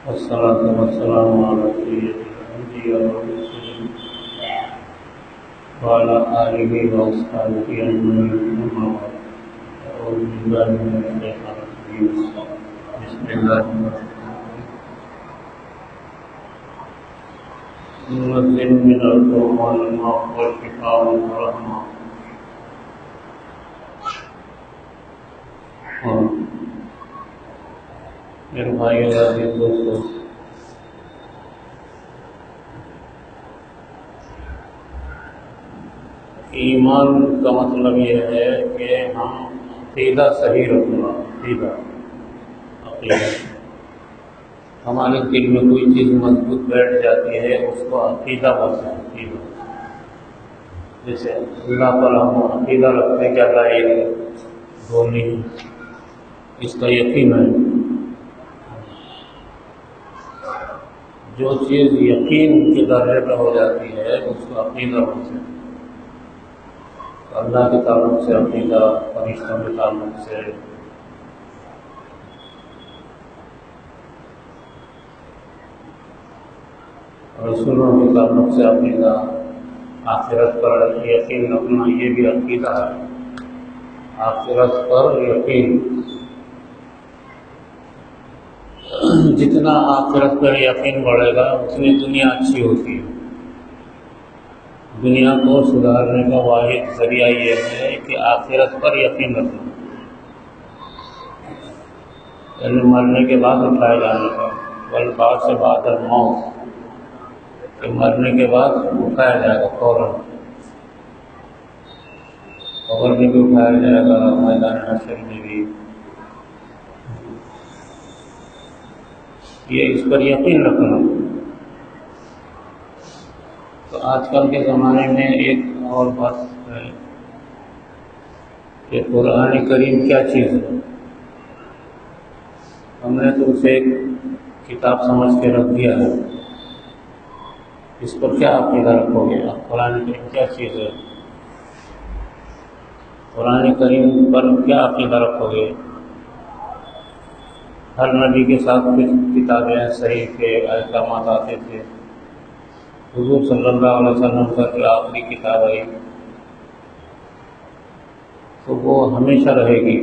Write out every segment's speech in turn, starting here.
والصلاة والسلام على سيد الأنبياء والمرسلين وعلى آله وأصحابه أجمعين أما بعد أعوذ بالله من الشيطان الرجيم بسم الله الرحمن الرحيم ننزل من القرآن ما هو شفاء ورحمة میرے بھائیوں عزیز دوستو، ایمان کا مطلب یہ ہے کہ ہم عقیدہ صحیح رکھنا، عقیدہ ہمارے دل میں کوئی چیز مضبوط بیٹھ جاتی ہے اس کو عقیدہ بولتے ہیں۔ عقیدہ جیسے اللہ پر ہم عقیدہ رکھتے ہیں کہ اللہ ایک دو نہیں، اس کا یقین ہے۔ جو چیز یقین کے درجے پہ ہو جاتی ہے اس کو عقیدہ بولتے ہیں۔ اللہ کے تعلق سے عقیدہ، فرشتوں کے تعلق سے، رسولوں کے تعلق سے عقیدہ، آخرت پر یقین رکھنا یہ بھی عقیدہ ہے۔ آخرت پر یقین، جتنا آخرت پر یقین بڑھے گا اتنی دنیا اچھی ہوتی ہے۔ دنیا کو سدھارنے کا واحد ذریعہ یہ ہے کہ آخرت پر یقین رکھنا، یعنی مرنے کے بعد اٹھائے جانے کا، والبعث بعد الموت، کہ مرنے کے بعد اٹھایا جائے گا فوراً، قبر میں بھی اٹھایا جائے گا، میدان حشر میں بھی۔ یہ اس پر یقین رکھنا۔ تو آج کل کے زمانے میں ایک اور بات ہے کہ قرآن کریم کیا چیز ہے۔ ہم نے تو اسے ایک کتاب سمجھ کے رکھ دیا ہے، اس پر کیا عقیدہ رکھو گے آپ؟ قرآن کریم کیا چیز ہے؟ قرآن کریم پر کیا عقیدہ رکھو گے؟ ہر نبی کے ساتھ کچھ کتابیں صحیح کے احکامات آتے تھے۔ حضور صلی اللہ علیہ وسلم کا جو آخری کتاب آئی تو وہ ہمیشہ رہے گی۔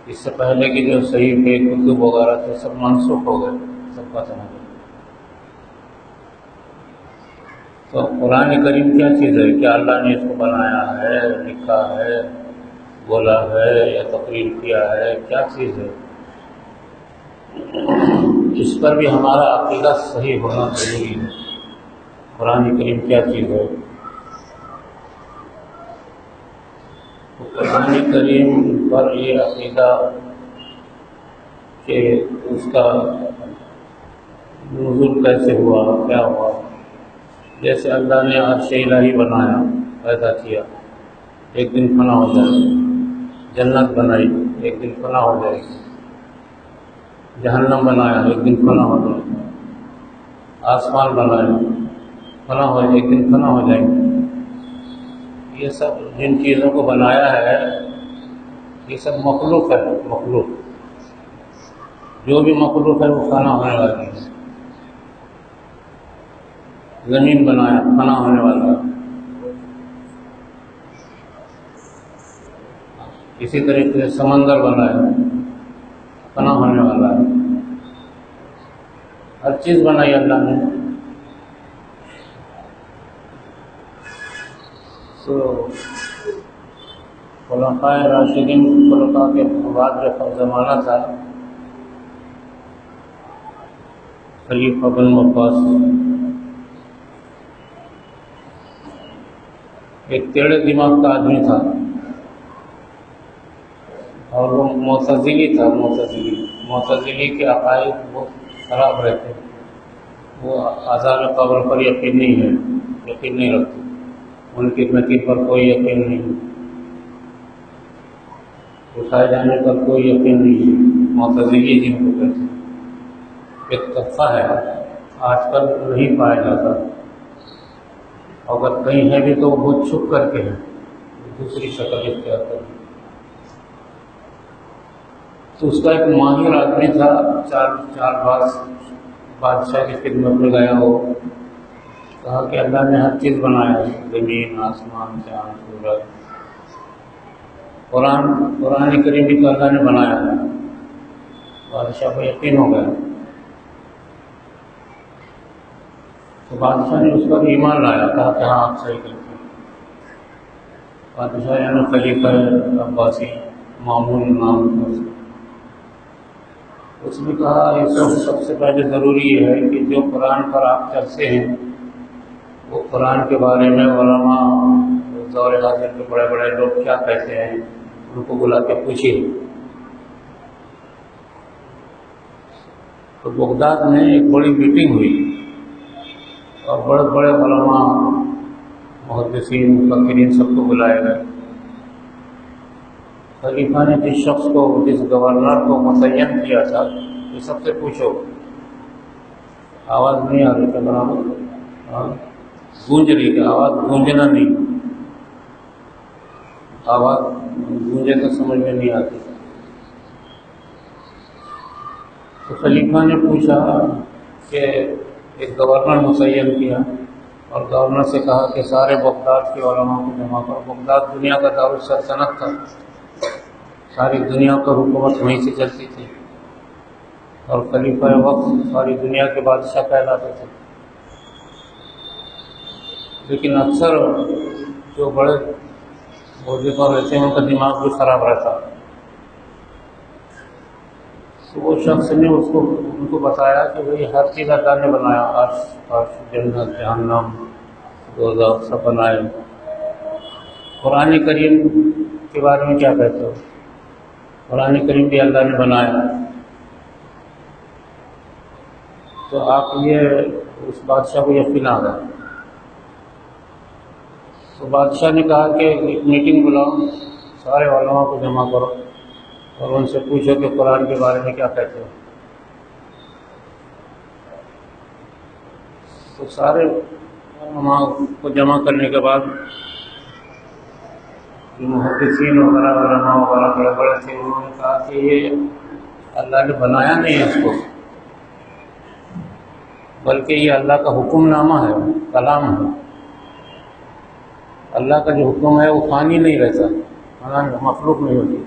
اس سے پہلے کی جو صحیح کے کتب وغیرہ تھے سب منسوخ ہو گئے، سب ختم ہو گئے۔ تو قرآن کریم کیا چیز ہے؟ کیا اللہ نے اس کو بنایا ہے، لکھا ہے، بولا ہے یا تقریر کیا ہے؟ کیا چیز ہے؟ اس پر بھی ہمارا عقیدہ صحیح ہونا ضروری ہے۔ قرآن کریم کیا چیز ہے؟ قرآن کریم پر یہ عقیدہ کہ اس کا نزول کیسے ہوا، کیا ہوا۔ جیسے اللہ نے عرش الہی بنایا، پیدا کیا، ایک دن فنا ہو جائے گا۔ جنت بنائی، ایک دن فنا ہو جائے گی۔ جہنم بنایا، ایک دن فنا ہو جائے گا۔ آسمان بنایا، فنا ہو جائے، ایک دن فنا ہو جائے گا۔ یہ سب جن چیزوں کو بنایا ہے یہ سب مخلوق ہے، مخلوق جو بھی مخلوق ہے وہ فنا ہونے والی ہے۔ زمین بنایا، فنا ہونے والا ہے۔ اسی طریقے سے سمندر بنایا، فنا ہونے والا ہے۔ ہر چیز بنائی اللہ نے۔ تو خلفائے راشدین، خلفاء کے بعد جو زمانہ تھا، خلیفہ بن عباس ایک ٹیڑھے دماغ کا آدمی تھا، اور وہ معتزلی تھا۔ معتزلی کے عقائد بہت خراب رہتے، وہ عذاب قبر پر یقین نہیں رکھتے، ان کی نقیر پر کوئی یقین نہیں، اٹھائے جانے پر کوئی یقین نہیں ہے۔ معتزلی جن کو کہتے ہیں، ایک طبقہ ہے، آج کل نہیں پایا جاتا، اگر کہیں ہے بھی تو وہ بہت چھپ کر کے ہے، دوسری شکل اختیار کر۔ تو اس کا ایک ماہر آدمی تھا، چار باز بادشاہ کی خدمت میں گیا ہو، کہا کہ اللہ نے ہر چیز بنایا ہے، زمین، آسمان، چاند، سورج، قرآن کریم بھی تو اللہ نے بنایا ہے۔ بادشاہ کو یقین ہو گیا، تو بادشاہ نے اس پر ایمان لایا، کہا کہ ہاں آپ صحیح کرتے ہیں۔ بادشاہ یعنی خلیفہ عباسی، مامون نام تھا اس کا۔ اس نے کہا اس وقت سب سے پہلے ضروری یہ ہے کہ جو قرآن پر آپ چلتے ہیں وہ قرآن کے بارے میں علماء، دور حاضر کے بڑے بڑے لوگ کیا کہتے ہیں ان کو بلا کے پوچھیے۔ تو بغداد میں ایک بڑی میٹنگ ہوئی اور بڑے بڑے علماء، محدثین، مفکرین سب کو بلائے گئے۔ خلیفہ نے جس شخص کو، جس گورنر کو متعین کیا تھا کہ سب سے پوچھو، آواز نہیں آ رہی تھا برابر، گونج رہی تھی، آواز گونجنا نہیں، آواز گونجے تو سمجھ میں نہیں آتی۔ تو خلیفہ نے پوچھا کہ ایک گورنر متعین کیا اور گورنر سے کہا کہ سارے بغداد کے علماء کو جمع کرو۔ بغداد دنیا کا دارالسلطنت تھا، ساری دنیا پر حکومت وہیں سے چلتی تھی اور خلیفہ وقت ساری دنیا کے بادشاہ کہلاتے تھے۔ لیکن اکثر جو بڑے عہدے پر رہتے ہیں ان کا دماغ بھی خراب رہتا۔ تو وہ شخص نے ان کو بتایا کہ بھئی ہر چیز اللہ نے بنایا، عرش، جنت، جہنم، دوزخ سب بنائے۔ قرآن کریم کے بارے میں کیا کہتے ہو؟ قرآن کریم بھی اللہ نے بنایا۔ تو آپ یہ اس بادشاہ کو یقین آ گیا۔ تو بادشاہ نے کہا کہ ایک میٹنگ بلاؤ، سارے علماء کو جمع کرو اور ان سے پوچھو کہ قرآن کے بارے میں کیا کہتے ہو۔ تو سارے علماء کو جمع کرنے کے بعد محدثین وغیرہ، علماء وغیرہ بڑے بڑے تھے، انہوں نے کہا کہ یہ اللہ نے بنایا نہیں ہے اس کو، بلکہ یہ اللہ کا حکم نامہ ہے، کلام ہے۔ اللہ کا جو حکم ہے وہ فانی نہیں رہتا، مخلوق نہیں ہوتی۔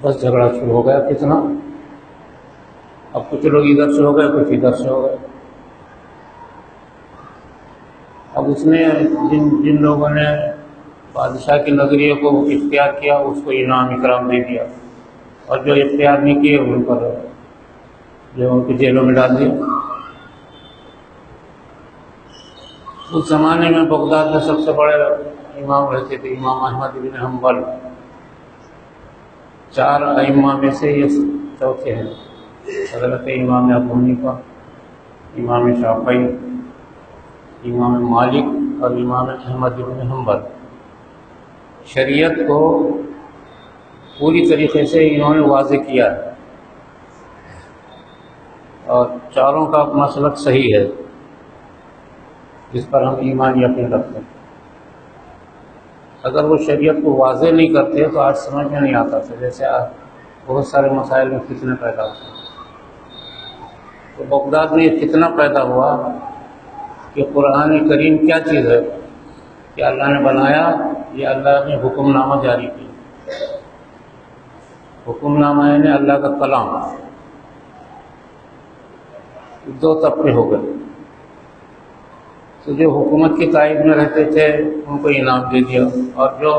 بس جھگڑا شروع ہو گیا کتنا، اب کچھ لوگ ادھر سے ہو گئے، کچھ ادھر سے ہو گئے۔ اب اس نے جن لوگوں نے بادشاہ کی نظریے کو اختیار کیا اس کو انعام اکرام دے دیا، اور جو اختیار نہیں کیے ان پر جو ان کو جیلوں میں ڈال دیا۔ اس زمانے میں بغداد میں سب سے بڑے امام رہتے تھے، امام احمد بن حنبل، 4 ائمہ میں سے یہ چوتھے ہیں، حضرت امام ابو حنیفہ، امام شافعی، امام مالک اور امام احمد بن حنبل۔ شریعت کو پوری طریقے سے انہوں نے واضح کیا ہے اور چاروں کا مسلک صحیح ہے جس پر ہم ایمان یقین رکھتے ہیں۔ اگر وہ شریعت کو واضح نہیں کرتے تو آج سمجھ میں نہیں آتا تھا، جیسے بہت سارے مسائل میں فتنے پیدا ہوتے ہیں۔ تو بغداد میں یہ فتنہ پیدا ہوا کہ قرآن کریم کیا چیز ہے، کہ اللہ نے بنایا، یہ اللہ نے حکم نامہ جاری کیا۔ حکم نامہ یعنی اللہ کا کلام۔ 2 طبقے ہو گئے، تو جو حکومت کی تائید میں رہتے تھے ان کو انعام دے دیا، اور جو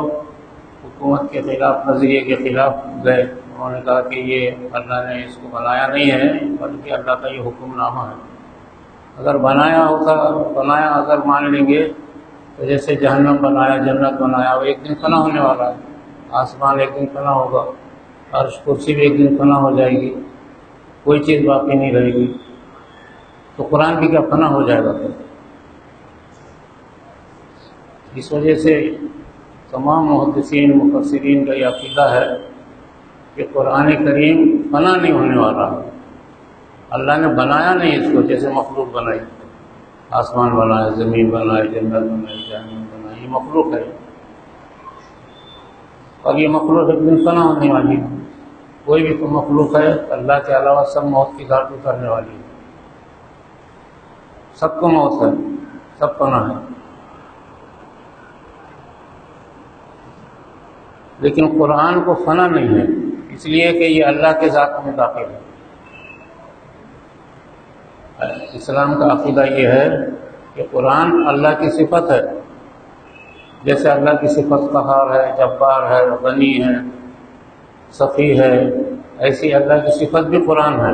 حکومت کے خلاف، نظریے کے خلاف گئے، انہوں نے کہا کہ یہ اللہ نے اس کو بنایا نہیں ہے بلکہ اللہ کا یہ حکم نامہ ہے۔ اگر بنایا اگر مان لیں گے تو جیسے جہنم بنایا، جنت بنایا، وہ ایک دن فنا ہونے والا ہے، آسمان ایک دن فنا ہوگا، عرش کرسی بھی ایک دن فنا ہو جائے گی، کوئی چیز باقی نہیں رہے گی، تو قرآن بھی کیا فنا ہو جائے گا؟ اس وجہ سے تمام محدثین، مفسرین کا یہ عقیدہ ہے کہ قرآن کریم فنا نہیں ہونے والا، اللہ نے بنایا نہیں اس کو جیسے مخلوق بنائی، آسمان بنائے، زمین بنائے، جنت بنائی، جہنم بنائی، یہ مخلوق ہے اور یہ مخلوق ایک دن فنا ہونے والی ہے، کوئی بھی مخلوق ہے اللہ کے علاوہ سب موت کی گھاٹ اترنے والی ہے، سب کو موت ہے، سب پناہ ہے، لیکن قرآن کو فنا نہیں ہے، اس لیے کہ یہ اللہ کے ذات میں داخل ہے۔ اسلام کا عقیدہ یہ ہے کہ قرآن اللہ کی صفت ہے، جیسے اللہ کی صفت قہار ہے، جبار ہے، غنی ہے، سخی ہے، ایسی اللہ کی صفت بھی قرآن ہے،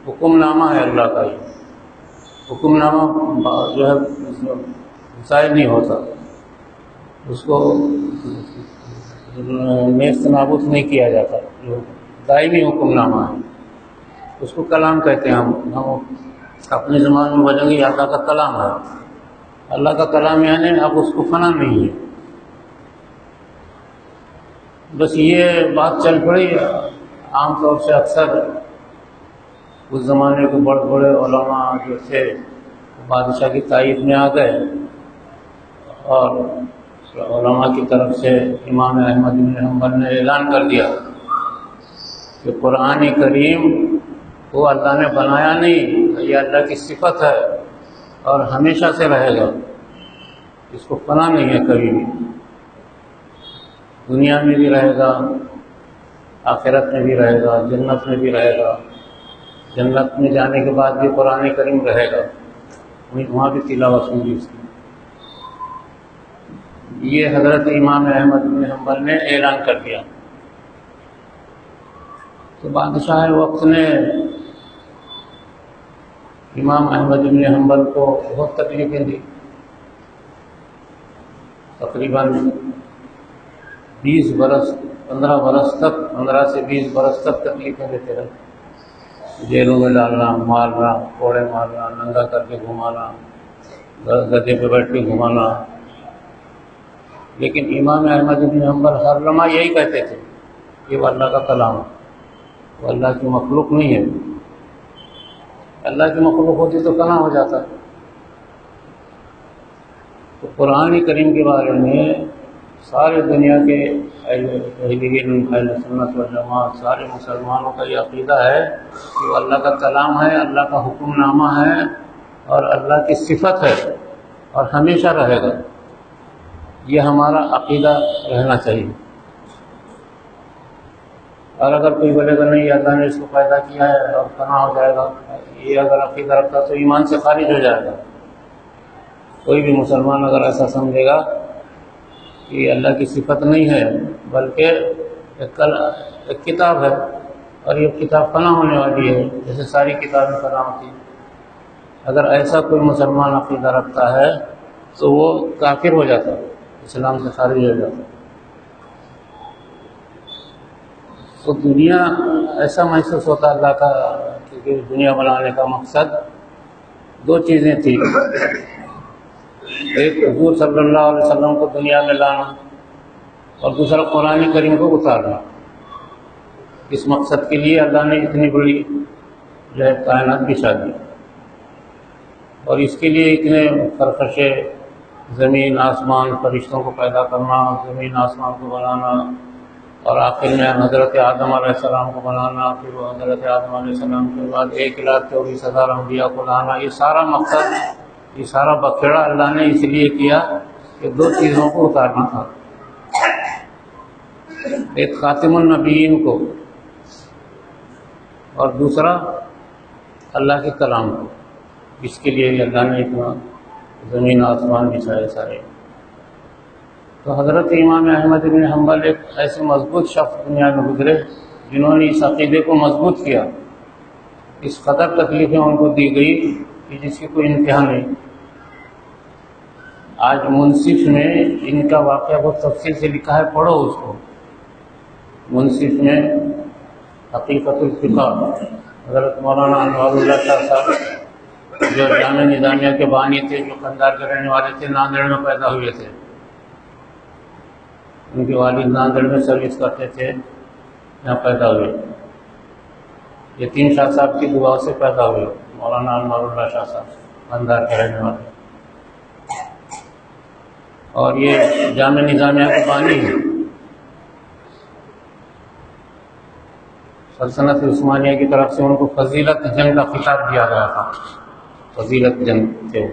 حکم نامہ ہے اللہ کا۔ یہ حکم نامہ جو ہے ضائع نہیں ہوتا، اس کو نیست نابود نہیں کیا جاتا، جو دائمی حکم نامہ ہے اس کو کلام کہتے ہیں۔ ہم اپنی زبان میں بولیں گے یہ اللہ کا کلام ہے، اللہ کا کلام یعنی اب اس کو فنا نہیں ہے۔ بس یہ بات چل پڑی عام طور سے، اکثر اس زمانے کے بڑے بڑے علماء جو تھے بادشاہ کی تائید میں آ گئے، اور علماء کی طرف سے امام احمد بن حنبل نے اعلان کر دیا کہ قرآن کریم کو اللہ نے بنایا نہیں، یہ اللہ کی صفت ہے اور ہمیشہ سے رہے گا، اس کو فنا نہیں ہے کبھی بھی، دنیا میں بھی رہے گا، آخرت میں بھی رہے گا، جنت میں بھی رہے گا، جنت میں جانے کے بعد بھی قرآن کریم رہے گا، وہاں بھی تلاوت ہوگی اس کی۔ یہ حضرت امام احمد بن حنبل نے اعلان کر دیا، تو بادشاہ وقت نے امام احمد بن حنبل کو بہت تکلیفیں دی، تقریباً 20 برس 15 برس تک، 15 سے 20 برس تک تکلیفیں دیتے رہے، جیلوں میں ڈالنا، مارنا، کوڑے مارنا، ننگا کر کے گھمانا، گدھے پہ بیٹھ کے گھمانا۔ لیکن امام احمد بن حنبل ہر لمحہ یہی کہتے تھے کہ وہ اللہ کا کلام ہے، وہ اللہ کی مخلوق نہیں ہے، اللہ کی مخلوق ہوتی تو کہاں ہو جاتا۔ تو قرآن کریم کے بارے میں سارے دنیا کے اہل علم، اہل سنت والجماعت، سارے مسلمانوں کا یہ عقیدہ ہے کہ وہ اللہ کا کلام ہے، اللہ کا حکم نامہ ہے اور اللہ کی صفت ہے اور ہمیشہ رہے گا۔ یہ ہمارا عقیدہ رہنا چاہیے۔ اور اگر کوئی بولے گا نہیں اللہ نے اس کو پیدا کیا ہے اور فنا ہو جائے گا، یہ اگر عقیدہ رکھتا تو ایمان سے خارج ہو جائے گا۔ کوئی بھی مسلمان اگر ایسا سمجھے گا کہ یہ اللہ کی صفت نہیں ہے بلکہ ایک کتاب ہے اور یہ کتاب فنا ہونے والی ہے، جیسے ساری کتابیں فنا ہوتی ہیں، اگر ایسا کوئی مسلمان عقیدہ رکھتا ہے تو وہ کافر ہو جاتا ہے، اسلام سے خارج ہو جاتا ہے۔ تو دنیا ایسا محسوس ہوتا اللہ کا، کیونکہ دنیا بنانے کا مقصد 2 چیزیں تھیں، ایک حضور صلی اللہ علیہ وسلم کو دنیا میں لانا اور دوسرا قرآن کریم کو اتارنا۔ اس مقصد کے لیے اللہ نے اتنی بڑی جو ہے کائنات بچھا دی، اور اس کے لیے اتنے خرخشے، زمین آسمان، فرشتوں کو پیدا کرنا، زمین آسمان کو بنانا، اور آخر میں حضرت آدم علیہ السلام کو بنانا، پھر وہ حضرت آدم علیہ السلام کے بعد 1,24,000 انبیاء کو لانا، یہ سارا مقصد، یہ سارا بکھیڑا اللہ نے اس لیے کیا کہ 2 چیزوں کو اتارنا تھا، ایک خاتم النبیین کو اور دوسرا اللہ کے کلام کو۔ اس کے لیے اللہ نے اتنا زمین آسمان بچھائے سارے۔ تو حضرت امام احمد بن حنبل ایک ایسے مضبوط شخص دنیا میں گزرے جنہوں نے اس عقیدے کو مضبوط کیا، اس قدر تکلیفیں ان کو دی گئی کہ جس کی کوئی انتہا نہیں۔ آج منصف میں ان کا واقعہ بہت تفصیل سے لکھا ہے، پڑھو اس کو، منصف میں حقیقت الفقہ، حضرت مولانا انوار اللہ شاہ صاحب جو جامع نظامیہ کے بانی تھے، جو قندھار کے رہنے والے تھے، ناندیڑ میں پیدا ہوئے تھے، ان کے والد ناندیڑ میں سروس کرتے تھے، یہاں پیدا ہوئے، یتیم شاہ صاحب کی دعا سے پیدا ہوئے مولانا انوار اللہ شاہ صاحب، قندھار کے رہنے والے، اور یہ جامع نظامیہ کے بانی ہیں۔ سلطنت عثمانیہ کی طرف سے ان کو فضیلت جنگ کا خطاب دیا گیا تھا، فضیلت جنگ تھے۔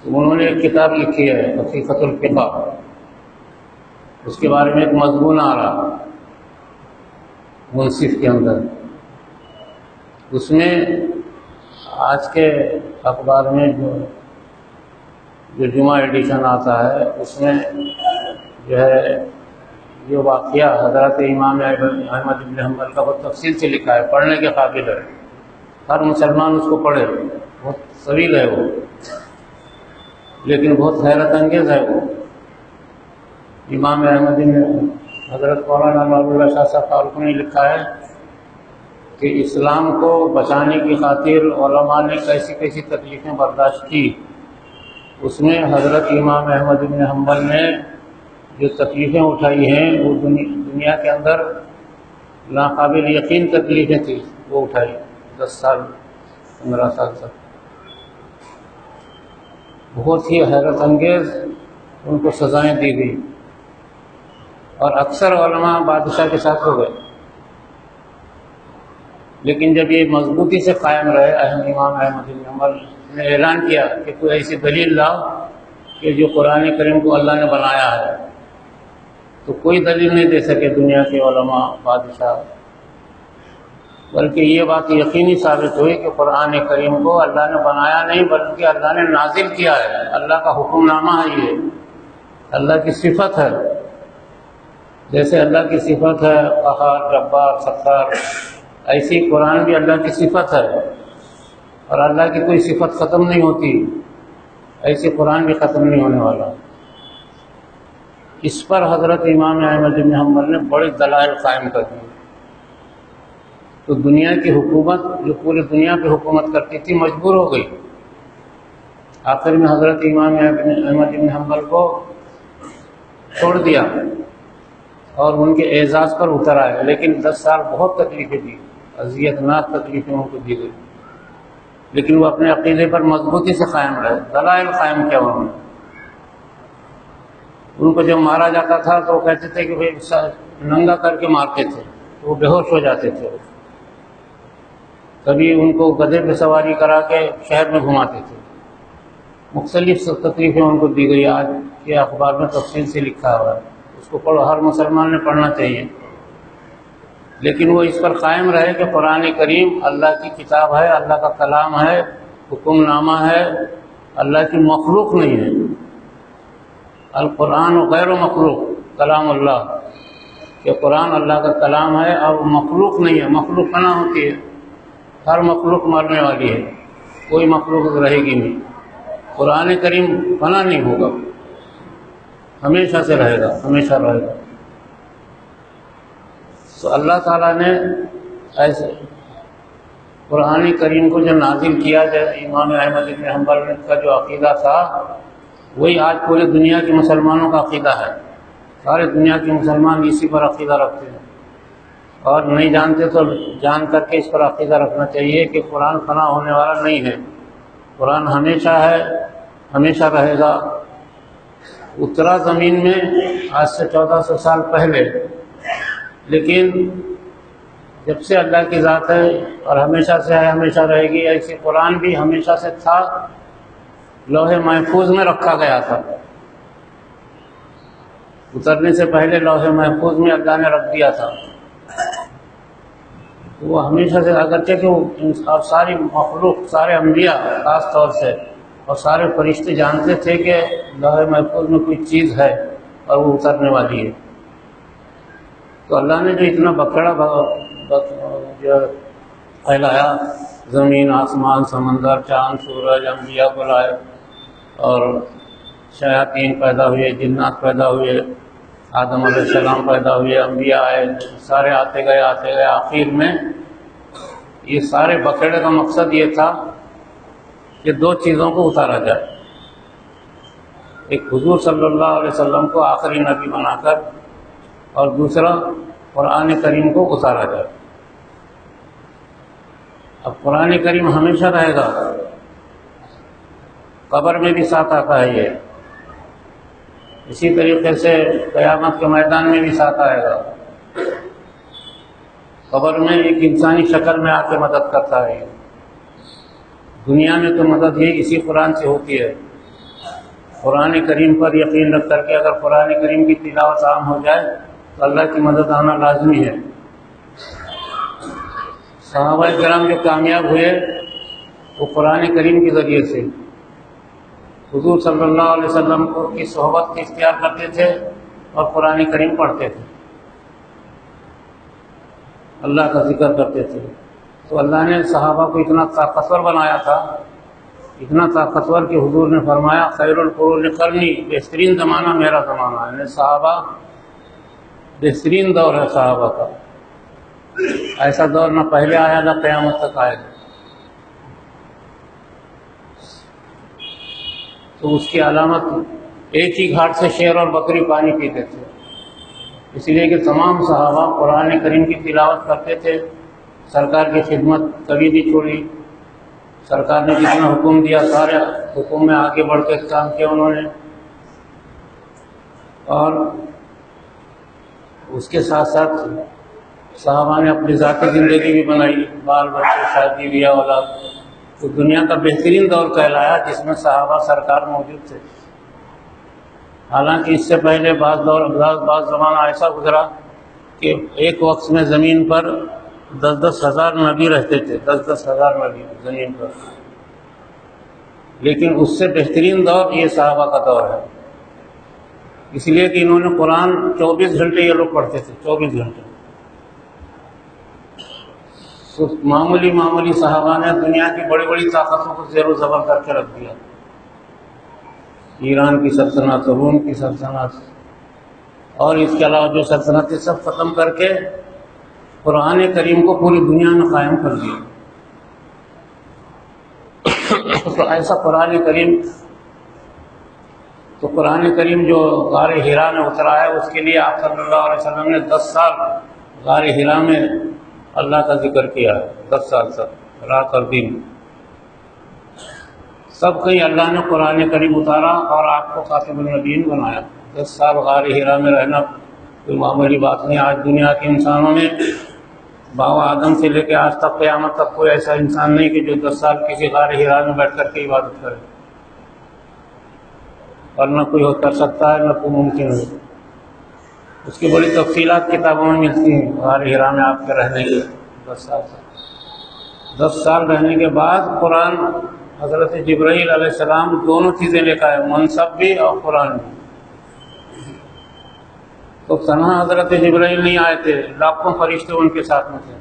تو انہوں نے ایک کتاب لکھی ہے حقیقت الفقہ، اس کے بارے میں ایک مضمون آ رہا منصف کے اندر، اس میں آج کے اخبار میں جو جمعہ ایڈیشن آتا ہے اس میں جو ہے یہ واقعہ حضرت امام احمد بن حنبل کا بہت تفصیل سے لکھا ہے، پڑھنے کے قابل ہے، ہر مسلمان اس کو پڑھے، بہت طویل ہے وہ، لیکن بہت حیرت انگیز ہے وہ۔ امام احمد بن حضرت مولانا نور اللہ شاہ صاحب فاروق نے لکھا ہے کہ اسلام کو بچانے کی خاطر علماء نے کیسی کیسی تکلیفیں برداشت کی، اس میں حضرت امام احمد بن حنبل نے جو تکلیفیں اٹھائی ہیں وہ دنیا کے اندر ناقابل یقین تکلیفیں تھیں، وہ اٹھائی 10 سال 15 سال تک، بہت ہی حیرت انگیز ان کو سزائیں دی گئی، اور اکثر علماء بادشاہ کے ساتھ ہو گئے، لیکن جب یہ مضبوطی سے قائم رہے، امام احمد بن حنبل نے اعلان کیا کہ کوئی ایسی دلیل لاؤ کہ جو قرآن کریم کو اللہ نے بنایا ہے، تو کوئی دلیل نہیں دے سکے دنیا کے علماء بادشاہ، بلکہ یہ بات یقینی ثابت ہوئی کہ قرآن کریم کو اللہ نے بنایا نہیں بلکہ اللہ نے نازل کیا ہے، اللہ کا حکم نامہ ہے، یہ اللہ کی صفت ہے، جیسے اللہ کی صفت ہے قہار، جبار، ستار، ایسی قرآن بھی اللہ کی صفت ہے، اور اللہ کی کوئی صفت ختم نہیں ہوتی، ایسی قرآن بھی ختم نہیں ہونے والا۔ اس پر حضرت امام احمد بن حنبل نے بڑے دلائل قائم کر دیے، تو دنیا کی حکومت جو پوری دنیا پہ حکومت کرتی تھی مجبور ہو گئی، آخر میں حضرت امام احمد بن حنبل کو چھوڑ دیا اور ان کے اعزاز پر اتر آئے، لیکن 10 سال بہت تکلیفیں دی، اذیت ناک تکلیفیں ان کو دی گئی، لیکن وہ اپنے عقیدے پر مضبوطی سے قائم رہے، دلائل قائم کیا انہوں نے۔ ان کو جب مارا جاتا تھا تو وہ کہتے تھے کہ ننگا کر کے مارتے تھے، تو وہ بے ہوش ہو جاتے تھے، کبھی ان کو گدھے پہ سواری کرا کے شہر میں گھماتے تھے، مختلف تکلیفیں ان کو دی گئی، آج کے اخبار میں تفصیل سے لکھا ہوا ہے، اس کو پڑھو، ہر مسلمان نے پڑھنا چاہیے۔ لیکن وہ اس پر قائم رہے کہ قرآن کریم اللہ کی کتاب ہے، اللہ کا کلام ہے، حکم نامہ ہے، اللہ کی مخلوق نہیں ہے، القرآن غیر مخلوق کلام اللہ، کہ قرآن اللہ کا کلام ہے اور مخلوق نہیں ہے، مخلوق فنا ہوتی ہے، ہر مخلوق مرنے والی ہے، کوئی مخلوق رہے گی نہیں، قرآن کریم فنا نہیں ہوگا، ہمیشہ سے رہے گا، ہمیشہ رہے گا۔ تو اللہ تعالیٰ نے ایسے قرآن کریم کو جو نازل کیا، جو امام احمد بن حنبل کا جو عقیدہ تھا وہی آج پورے دنیا کے مسلمانوں کا عقیدہ ہے، سارے دنیا کے مسلمان اسی پر عقیدہ رکھتے ہیں، اور نہیں جانتے تو جان کر کے اس پر عقیدہ رکھنا چاہیے کہ قرآن فنا ہونے والا نہیں ہے، قرآن ہمیشہ ہے، ہمیشہ رہے گا۔ اترا زمین میں آج سے 1400 سال پہلے، لیکن جب سے اللہ کی ذات ہے اور ہمیشہ سے ہے، ہمیشہ رہے گی، ایسے قرآن بھی ہمیشہ سے تھا، لوح محفوظ میں رکھا گیا تھا، اترنے سے پہلے لوح محفوظ میں اللہ نے رکھ دیا تھا، وہ ہمیشہ سے، اگرچہ کہ وہ ساری مخلوق، سارے انبیاء خاص طور سے اور سارے فرشتے جانتے تھے کہ لوح محفوظ میں کوئی چیز ہے اور وہ اترنے والی ہے، تو اللہ نے جو اتنا بکڑا جو پھیلایا، زمین، آسمان، سمندر، چاند، سورج، انبیاء کو لائے، اور شیاطین پیدا ہوئے، جنات پیدا ہوئے، آدم علیہ السلام پیدا ہوئے، انبیاء آئے، سارے آتے گئے، آخر میں یہ سارے بکڑے کا مقصد یہ تھا کہ 2 چیزوں کو اتارا جائے، ایک حضور صلی اللہ علیہ وسلم کو آخری نبی بنا کر، اور دوسرا قرآن کریم کو اتارا جائے۔ اب قرآن کریم ہمیشہ رہے گا، قبر میں بھی ساتھ آتا ہے یہ، اسی طریقے سے قیامت کے میدان میں بھی ساتھ آئے گا، قبر میں ایک انسانی شکل میں آ کے مدد کرتا ہے. دنیا میں تو مدد ہی اسی قرآن سے ہوتی ہے. قرآن کریم پر یقین رکھ کر کے اگر قرآن کریم کی تلاوت عام ہو جائے تو اللہ کی مدد آنا لازمی ہے. صحابہ کرام جو کامیاب ہوئے وہ قرآن کریم کے ذریعے سے حضور صلی اللہ علیہ وسلم کی صحبت اختیار کرتے تھے اور قرآن کریم پڑھتے تھے، اللہ کا ذکر کرتے تھے. تو اللہ نے صحابہ کو اتنا طاقتور بنایا تھا، اتنا طاقتور کہ حضور نے فرمایا خیر القرون قرنی، بہترین زمانہ میرا زمانہ ہے. یعنی صحابہ بہترین دور ہے صحابہ کا. ایسا دور نہ پہلے آیا نہ قیامت تک آئے گا. تو اس کی علامت ایک ہی گھاٹ سے شیر اور بکری پانی پیتے تھے، اس لیے کہ تمام صحابہ قرآن کریم کی تلاوت کرتے تھے. سرکار کی خدمت کبھی نہیں چھوڑی. سرکار نے جتنا حکم دیا سارے حکم میں آگے بڑھ کے کام کیا انہوں نے. اور اس کے ساتھ ساتھ صحابہ نے اپنی ذاتی زندگی بھی بنائی، بال بچے، شادی بیاہ، اولاد. تو دنیا کا بہترین دور کہلایا جس میں صحابہ سرکار موجود تھے. حالانکہ اس سے پہلے بعض زمانہ ایسا گزرا کہ ایک وقت میں زمین پر 10,000 ہزار نبی رہتے تھے، 10,000 ہزار نبی زمین پر. لیکن اس سے بہترین دور یہ صحابہ کا دور ہے، اس لیے کہ انہوں نے قرآن 24 گھنٹے یہ لوگ پڑھتے تھے. 24 گھنٹے. معمولی صحابہ نے دنیا کی بڑی بڑی طاقتوں کو زیر و زبر کر کے رکھ دیا. ایران کی سلطنت، روم کی سلطنت اور اس کے علاوہ جو سلطنتیں سب ختم کر کے قرآن کریم کو پوری دنیا میں قائم کر دیا. تو ایسا قرآن کریم جو غار حرا میں اترا ہے اس کے لیے آپ صلی اللہ علیہ وسلم نے 10 سال غار حرا میں اللہ کا ذکر کیا ہے. 10 سال تک رات اور دن سب کہیں اللہ نے قرآن کریم اتارا اور آپ کو خاتم النبیین بنایا. 10 سال غار حرا میں رہنا کوئی معمولی بات نہیں. آج دنیا کے انسانوں میں بابا آدم سے لے کے آج تک قیامت تک کوئی ایسا انسان نہیں کہ جو 10 سال کسی غار حرا میں بیٹھ کر کے عبادت کرے. اور نہ کوئی کر سکتا ہے نہ کوئی ممکن ہے. اس کی بڑی تفصیلات کتابوں میں ملتی ہیں. غار حرا میں آپ کے رہنے کے 10 سال رہنے کے بعد قرآن حضرت جبرائیل علیہ السلام دونوں چیزیں لے کر آئے، منصب بھی اور قرآن بھی. تو تنہا حضرت جبرائیل نہیں آئے تھے، لاکھوں فرشتے ان کے ساتھ میں تھے.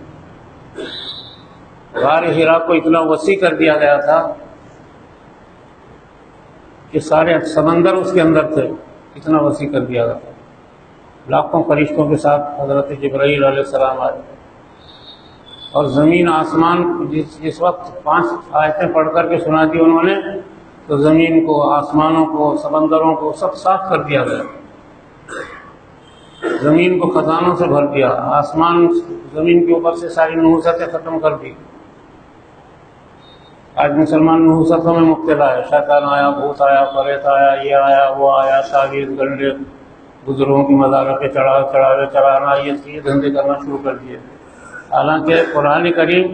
غار حرا کو اتنا وسیع کر دیا گیا تھا کہ سارے سمندر اس کے اندر تھے، اتنا وسیع کر دیا گیا تھا. لاکھوں فرشتوں کے ساتھ حضرت جبرائیل علیہ السلام آئے. اور زمین آسمان جس وقت 5 آیتیں پڑھ کر کے سنا دی انہوں نے، تو زمین کو، آسمانوں کو، سمندروں کو سب صاف کر دیا گیا. زمین کو خزانوں سے بھر دیا. آسمان زمین کے اوپر سے ساری نحوستیں ختم کر دی. آج مسلمان نحوستوں میں مبتلا ہے. شیطان آیا، بھوت آیا، پریت آیا، یہ آیا، وہ آیا، تعویذ گنڈے، بزرگوں کی مزاروں پہ چڑھانا، یہ دھندے کرنا شروع کر دیے. حالانکہ قرآن کریم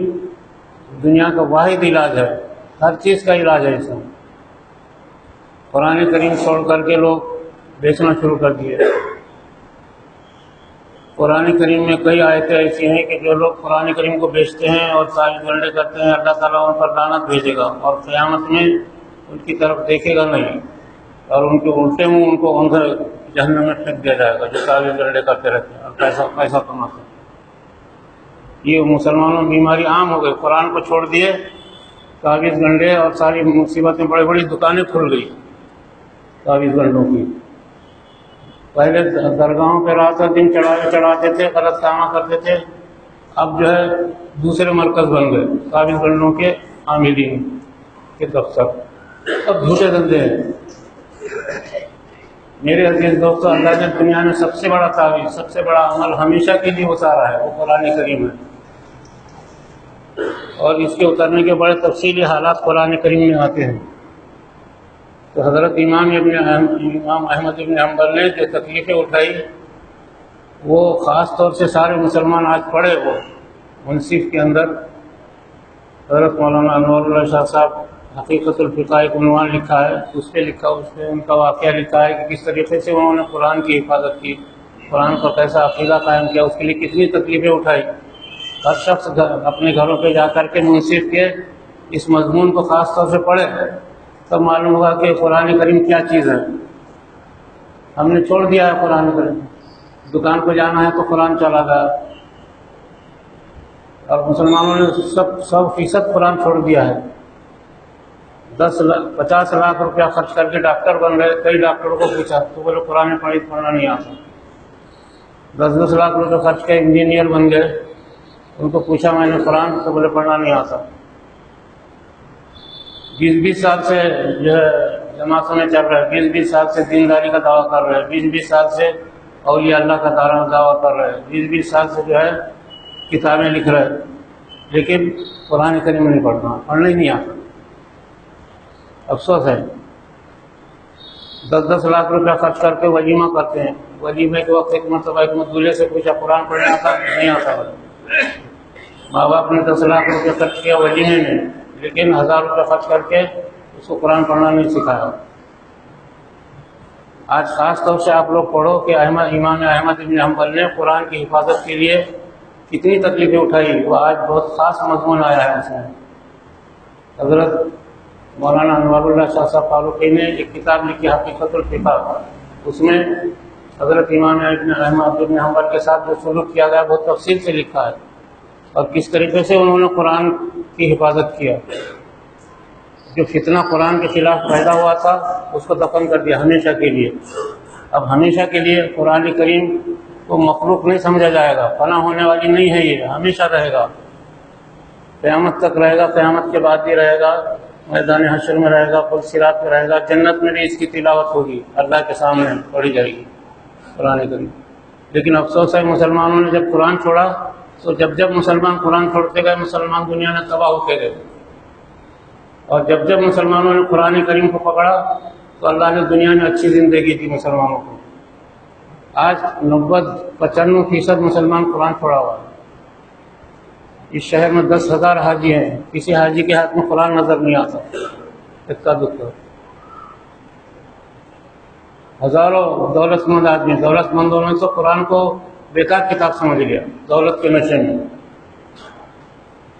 دنیا کا واحد علاج ہے، ہر چیز کا علاج ہے. اس میں قرآن کریم چھوڑ کر کے لوگ بیچنا شروع کر دیے. قرآن کریم میں کئی آیتیں ایسی ہیں کہ جو لوگ قرآن کریم کو بیچتے ہیں اور تعویذ گنڈے کرتے ہیں، اللہ تعالیٰ ان پر لعنت بھیجے گا اور قیامت میں ان کی طرف دیکھے گا نہیں، اور ان کے الٹے منہ ان کو اندر جہنم میں پھینک دیا جائے گا جو تعویذ گنڈے کرتے رہتے ہیں اور پیسہ کماتے ہیں. یہ مسلمانوں میں بیماری عام ہو گئی. قرآن کو چھوڑ دیے، تعویذ گنڈے اور ساری مصیبتیں، بڑی بڑی دکانیں کھل گئی تعویذ گنڈوں کی. پہلے درگاہوں پہ رات اور دن چڑھاتے تھے، غلط کام کرتے تھے. اب جو ہے دوسرے مرکز بن گئے تعویذ گنڈوں کے عاملین کے دفتر. اب جھوٹے دھندے ہیں. میرے عزیز دوستو، اللہ نے دنیا میں سب سے بڑا تعویذ، سب سے بڑا عمل ہمیشہ کے لیے اتارا ہے، وہ قرآن کریم ہے. اور اس کے اترنے کے بڑے تفصیلی حالات قرآن کریم میں آتے ہیں. تو حضرت امام احمد ابن حنبل نے جو تکلیفیں اٹھائی وہ خاص طور سے سارے مسلمان آج پڑھے وہ منصف کے اندر حضرت مولانا انور اللہ شاہ صاحب حقیقت الفقہ ایک عنوان لکھا ہے، اس پہ ان کا واقعہ لکھا ہے کہ کس طریقے سے انہوں نے قرآن کی حفاظت کی، قرآن کا کیسا عقیدہ قائم کیا، اس کے لیے کتنی تکلیفیں اٹھائی۔ ہر شخص اپنے گھروں پہ جا کر کے منصف کے اس مضمون کو خاص طور سے پڑھے، تب معلوم ہوگا کہ قرآن کریم کیا چیز ہے۔ ہم نے چھوڑ دیا ہے قرآن کریم، دکان کو جانا ہے تو قرآن چلا گیا، اور مسلمانوں نے 100% قرآن چھوڑ دیا ہے۔ 50 لاکھ روپیہ خرچ کر کے ڈاکٹر بن رہے، کئی ڈاکٹروں کو پوچھا تو بولے قرآن پڑھنا نہیں آتا۔ 10 لاکھ روپے خرچ کے انجینئر بن گئے، ان کو پوچھا میں نے قرآن تو بولے پڑھنا نہیں آتا۔ 20 سال سے جو ہے جماعتوں میں چل رہے، 20 سال سے دینداری کا دعویٰ کر رہے، 20 سال سے اولیاء اللہ کا دعویٰ کر رہے، 20 سال سے جو ہے کتابیں لکھ رہے، لیکن قرآن کریم نہیں پڑھنا ہی نہیں آتا۔ افسوس ہے۔ 10 لاکھ روپیہ خرچ کر کے ولیمہ کرتے ہیں، ولیمے کے وقت ایک مرتبہ ایک دولہے سے پوچھا قرآن پڑھنے آتا؟ نہیں آتا۔ ماں باپ نے 10 لاکھ روپیہ خرچ کیا ولیمے میں، لیکن 1000 روپیہ خرچ کر کے اس کو قرآن پڑھنا نہیں سکھایا۔ آج خاص طور سے آپ لوگ پڑھو کہ امام احمد بن حنبل نے قرآن کی حفاظت کے لیے کتنی تکلیفیں اٹھائی، وہ آج بہت خاص مضمون آیا ہے اس میں۔ حضرت مولانا انور اللہ شاہ صاحب فاروقی نے ایک کتاب لکھی حقیقت الفقہ، اس میں حضرت امام احمد بن حنبل کے ساتھ جو سلوک کیا گیا بہت تفصیل سے لکھا ہے، اور کس طریقے سے انہوں نے قرآن کی حفاظت کیا۔ جو فتنہ قرآن کے خلاف پیدا ہوا تھا اس کو دفن کر دیا ہمیشہ کے لیے۔ اب ہمیشہ کے لیے قرآن کریم کو مخلوق نہیں سمجھا جائے گا، فنا ہونے والی نہیں ہے، یہ ہمیشہ رہے گا، قیامت تک رہے گا، قیامت کے بعد بھی رہے گا، میدان حشر میں رہے گا، پل صراط میں رہے گا، جنت میں بھی اس کی تلاوت ہوگی، اللہ کے سامنے پڑھی جائے گی قرآن کریم۔ لیکن افسوس ہے مسلمانوں نے جب قرآن چھوڑا تو جب مسلمان قرآن چھوڑتے گئے مسلمان دنیا میں تباہ ہوتے گئے، اور جب مسلمانوں نے قرآن کریم کو پکڑا تو اللہ نے دنیا میں اچھی زندگی دی مسلمانوں کو۔ آج 95% مسلمان قرآن چھوڑا ہوا ہے۔ اس شہر میں 10,000 حاجی ہیں، کسی حاجی کے ہاتھ میں قرآن نظر نہیں آتا، اکا دکا۔ ہزاروں دولت مند آدمی، دولت مندوں نے تو قرآن کو بیکار کتاب سمجھ لیا دولت کے نشے میں۔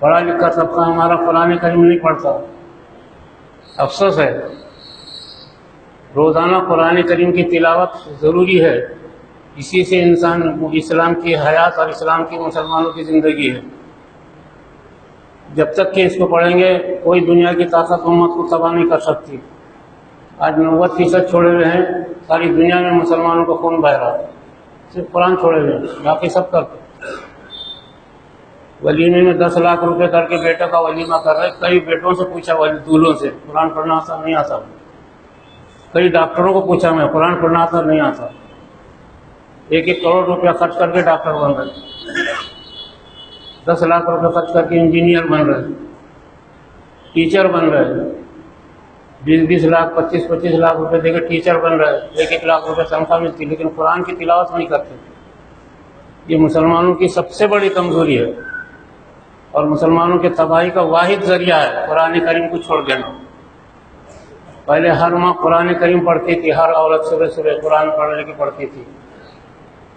پڑھا لکھا طبقہ ہمارا قرآن کریم نہیں پڑھتا، افسوس ہے۔ روزانہ قرآن کریم کی تلاوت ضروری ہے، اسی سے انسان اسلام کی حیات اور اسلام کی مسلمانوں کی زندگی ہے۔ جب تک کہ اس کو پڑھیں گے کوئی دنیا کی طاقت امت کو تباہ نہیں کر سکتی۔ آج 90% چھوڑے ہوئے ہیں، ساری دنیا میں مسلمانوں کو خون بہہ رہا ہے، صرف قرآن چھوڑے ہوئے ہیں، باقی سب کرتے۔ ولیمے میں 10 لاکھ روپے کر کے بیٹے کا ولیمہ کر رہے، کئی بیٹوں سے پوچھا دولوں سے قرآن پڑھنا آتا نہیں آتا، کئی ڈاکٹروں کو پوچھا میں قرآن پڑھنا آتا نہیں آتا۔ 1 کروڑ روپیہ خرچ کر کے ڈاکٹر بن رہے، 10 لاکھ روپے خرچ کر کے انجینئر بن رہے، ٹیچر بن رہے، 20 لاکھ 25 لاکھ روپے دے کے ٹیچر بن رہے، 1 لاکھ روپے تنخواہ ملتی، لیکن قرآن کی تلاوت نہیں کرتے۔ یہ مسلمانوں کی سب سے بڑی کمزوری ہے، اور مسلمانوں کے تباہی کا واحد ذریعہ ہے قرآن کریم کو چھوڑ دینا۔ پہلے ہر ماں قرآن کریم پڑھتی تھی، ہر عورت صبح قرآن پڑھنے کی پڑھتی تھی،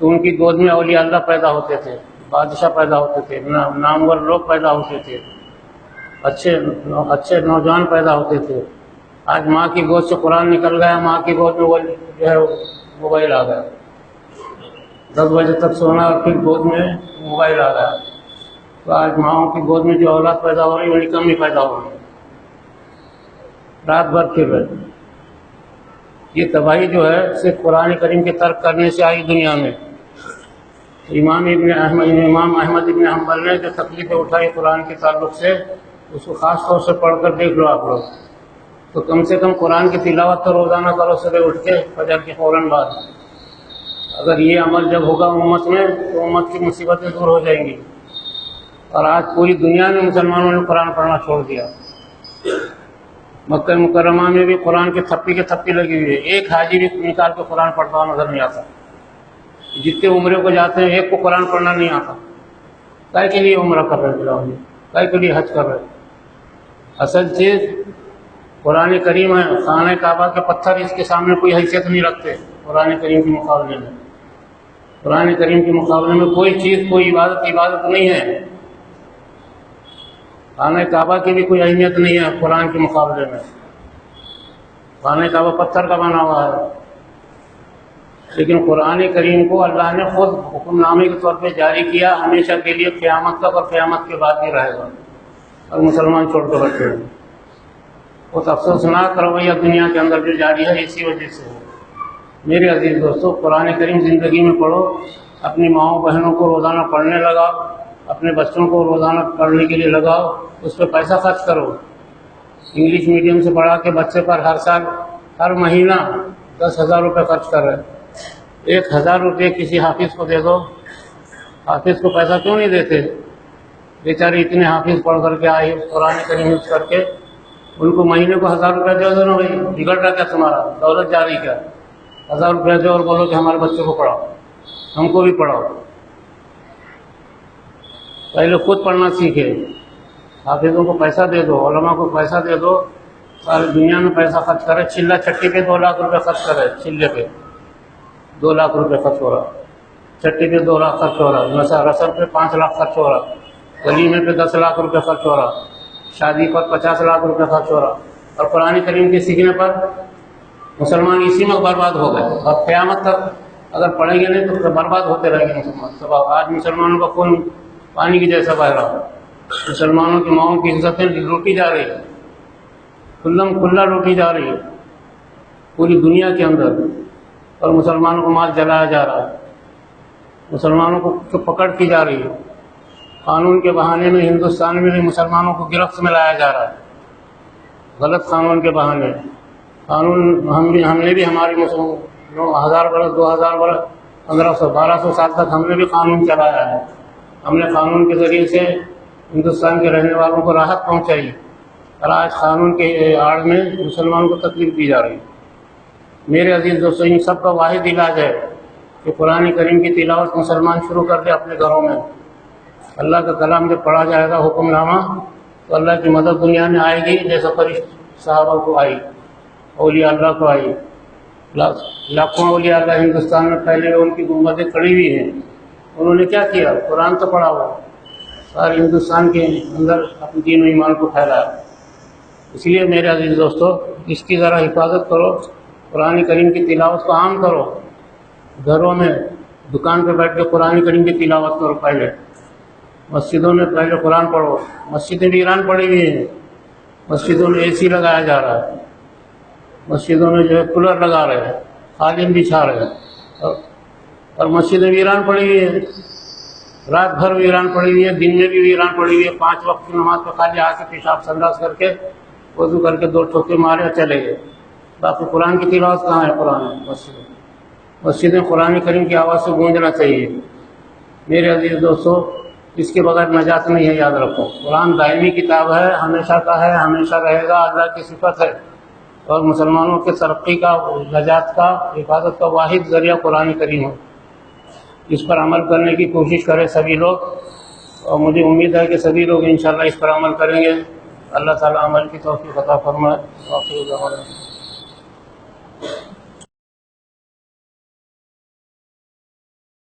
تو ان کی گود میں اولیاء اللہ پیدا ہوتے تھے، بادشاہ پیدا ہوتے تھے، نامور لوگ پیدا ہوتے تھے، اچھے نوجوان پیدا ہوتے تھے۔ آج ماں کی گود سے قرآن نکل گیا، ماں کی گود میں وہ جو ہے موبائل آ گیا، 10 بجے تک سونا اور پھر گود میں موبائل آ گیا، تو آج ماؤں کی گود میں جو اولاد پیدا ہو رہی ہے بڑی کم ہی پیدا ہو رہی ہے، رات بھر پھر رہے۔ یہ تباہی جو ہے صرف قرآن کریم کے ترک کرنے سے آئی دنیا میں۔ امام احمد ابن حنبل نے جو تکلیفیں اٹھائی قرآن کے تعلق سے، اس کو خاص طور سے پڑھ کر دیکھ لو آپ لوگ، تو کم سے کم قرآن کی تلاوت تو روزانہ کرو صبح اٹھ کے فجر کے فوراً بعد۔ اگر یہ عمل جب ہوگا امت میں تو امت کی مصیبتیں دور ہو جائیں گی۔ اور آج پوری دنیا میں مسلمانوں نے قرآن پڑھنا چھوڑ دیا۔ مکہ مکرمہ میں بھی قرآن کے تھپی لگی ہوئی ہے، ایک حاجی بھی نکال کے قرآن پڑھتا نظر نہیں آتا۔ جتنے عمرے کو جاتے ہیں ایک کو قرآن پڑھنا نہیں آتا۔ کائے کے لیے عمرہ کر رہے ہیں، کائے کے لیے حج کر رہے ہیں؟ اصل چیز قرآن کریم ہے. خانہ کعبہ کے پتھر اس کے سامنے کوئی حیثیت نہیں رکھتے. قرآن کریم کے مقابلے میں، قرآن کریم کے مقابلے میں کوئی چیز، کوئی عبادت نہیں ہے. خانہ کعبہ کی بھی کوئی اہمیت نہیں ہے قرآن کے مقابلے میں. خانہ کعبہ پتھر کا بنا ہوا ہے، لیکن قرآن کریم کو اللہ نے خود حکم نامے کے طور پہ جاری کیا، ہمیشہ کے لیے، قیامت تک اور قیامت کے بعد بھی رہے گا. اور مسلمان چھوڑ کر رکھے ہیں. بہت افسوسناک رویہ دنیا کے اندر جو جاری ہے اسی وجہ سے ہے. میرے عزیز دوستو، قرآن کریم زندگی میں پڑھو، اپنی ماؤں بہنوں کو روزانہ پڑھنے لگاؤ، اپنے بچوں کو روزانہ پڑھنے کے لیے لگاؤ، اس پہ پیسہ خرچ کرو. انگلش میڈیم سے پڑھا کے بچے پر ہر سال، ہر مہینہ 10,000 روپے خرچ کر رہے. 1,000 روپے کسی حافظ کو دے دو. حافظ کو پیسہ کیوں نہیں دیتے؟ بیچارے اتنے حافظ پڑھ کر کے آئے، قرآن کریم یوز کر کے، ان کو مہینے کو 1,000 روپے دے دو نا بھائی. بگڑ رہا کیا تمہارا؟ دولت جا رہی کیا؟ 1,000 روپے دو اور بولو کہ ہمارے بچوں کو پڑھاؤ، ہم کو بھی پڑھاؤ. پہلے خود پڑھنا سیکھے. حافظوں کو پیسہ دے دو، علماء کو پیسہ دے دو. ساری دنیا میں پیسہ خرچ کرے. چلہ چٹی پہ 2 لاکھ روپے خرچ کرے. چلے پہ 2 لاکھ روپے خرچ ہو رہا، چٹی پہ 2 لاکھ خرچ ہو رہا، رسم پہ 5 لاکھ خرچ ہو رہا، ولیمے پہ 10 لاکھ روپے خرچ ہو رہا، شادی پر 50 لاکھ روپے خرچ ہو رہا. اور قرآن کریم کے سیکھنے پر مسلمان اسی میں برباد ہو گئے. اور قیامت تک اگر پڑھیں گے نہیں تو برباد ہوتے رہیں گے مسلمان. سب آج مسلمانوں کا خون پانی کی جیسا بہ رہا ہے. مسلمانوں کی ماؤں کی عزتیں لوٹی جا رہی ہے، کھلا لوٹی جا رہی ہے پوری دنیا کے اندر. اور مسلمانوں کو مال جلایا جا رہا ہے، مسلمانوں کو پکڑ کی جا رہی ہے. قانون کے بہانے میں ہندوستان میں بھی مسلمانوں کو گرفت میں لایا جا رہا ہے، غلط قانون کے بہانے. قانون ہم نے بھی ہماری 1000 برس، 2000 برس، 1500، 1200 سال تک ہم نے بھی قانون چلایا ہے. ہم نے قانون کے ذریعے سے ہندوستان کے رہنے والوں کو راحت پہنچائی. اور آج قانون کے آڑ میں مسلمانوں کو تکلیف دی جا رہی. میرے عزیز دوستو، ان سب کا واحد علاج ہے کہ قرآن کریم کی تلاوت مسلمان شروع کر دے اپنے گھروں میں. اللہ کا کلام جب پڑھا جائے گا، حکم نامہ، تو اللہ کی مدد دنیا میں آئے گی جیسے فرشتے صحابہ کو آئی، اولیاء اللہ کو آئی. لاکھوں اولیاء اللہ ہندوستان میں پہلے ان کی گنبدیں کھڑی ہوئی ہیں. انہوں نے کیا کیا؟ قرآن تو پڑھا ہوا، سارے ہندوستان کے اندر اپنے دین و ایمان کو پھیلایا. اس لیے میرے عزیز دوستو، اس کی ذرا حفاظت کرو. قرآن کریم کی تلاوت کو عام کرو. گھروں میں، دکان پہ بیٹھ کے قرآن کریم کی تلاوت کرو. پہلے مسجدوں میں پہلے قرآن پڑھو. مسجدیں بھی ایران پڑھی ہوئی ہیں. مسجدوں میں اے سی لگایا جا رہا ہے، مسجدوں میں جو ہے کولر لگا رہے ہیں، قالین بچھا رہے ہیں. اور مسجدیں ویران پڑی ہوئی ہیں، رات بھر ویران پڑی ہوئی ہے، دن میں بھی ویران پڑی ہوئی ہے. 5 وقت کی نماز پہ خالی آ کے پیشاب سنداز کر کے وضو کر کے 2 ٹھوکے مارے اور چلے گئے. باقی قرآن کی تلاوت کہاں ہے؟ قرآن مسجدیں قرآن کریم کی آواز سے گونجنا چاہیے. میرے عزیز دوستو، اس کے بغیر نجات نہیں ہے، یاد رکھو. قرآن دائمی کتاب ہے، ہمیشہ کا ہے، ہمیشہ رہے گا. اللہ کی صفت ہے. اور مسلمانوں کے ترقی کا، نجات کا، حفاظت کا واحد ذریعہ قرآن کریم ہے. اس پر عمل کرنے کی کوشش کریں سبھی لوگ، اور مجھے امید ہے کہ سبھی لوگ انشاءاللہ اس پر عمل کریں گے. اللہ تعالیٰ عمل کی توفیق عطا فرمائے.